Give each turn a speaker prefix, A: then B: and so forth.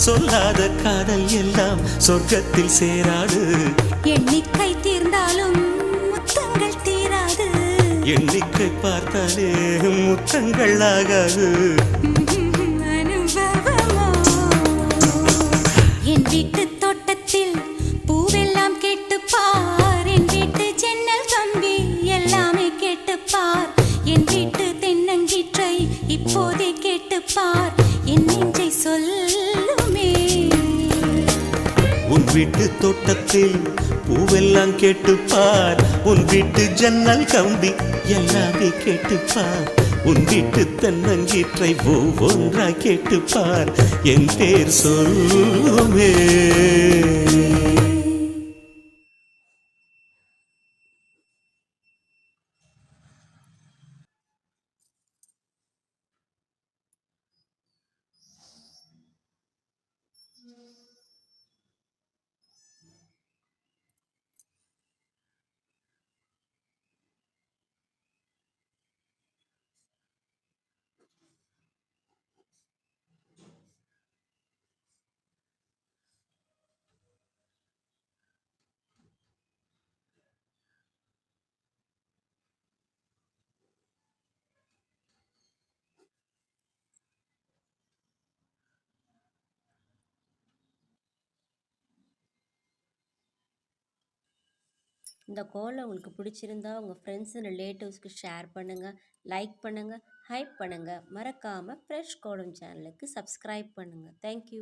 A: சொல்லாத காதல் எல்லாம் சொர்க்கத்தில் சேராது.
B: எண்ணிக்கை தீர்ந்தாலும் முத்தங்கள் தீராது.
A: எண்ணிக்கை பார்த்தாலே முத்தங்கள் ஆகாது.
B: அனுபவமோ என் வீட்டு தோட்டத்தில் பூவெல்லாம் கேட்டுப்பார். என் வீட்டு ஜன்னல் கம்பி எல்லாமே கேட்டுப்பார். என் வீட்டு தென்னங்கீற்றை இப்போதே கேட்டுப்பார். என் நெஞ்சை சொல்லுமே.
A: உன் வீட்டு தோட்டத்தில் பூவெல்லாம் கேட்டுப்பார். உன் வீட்டு ஜன்னல் கம்பி எல்லாமே கேட்டுப்பார். உன் வீட்டு தென்னங்கீற்றை ஒவ்வொன்றா கேட்டுப்பார். என் பேர் சொல்லுமே.
C: இந்த கோலம் உங்களுக்கு பிடிச்சிருந்தா உங்கள் ஃப்ரெண்ட்ஸ் அண்ட் ரிலேட்டிவ்ஸ்க்கு ஷேர் பண்ணுங்கள், லைக் பண்ணுங்கள், ஹைப் பண்ணுங்கள். மறக்காமல் ஃப்ரெஷ் கோலம் சேனலுக்கு சப்ஸ்கிரைப் பண்ணுங்கள். தேங்க்யூ.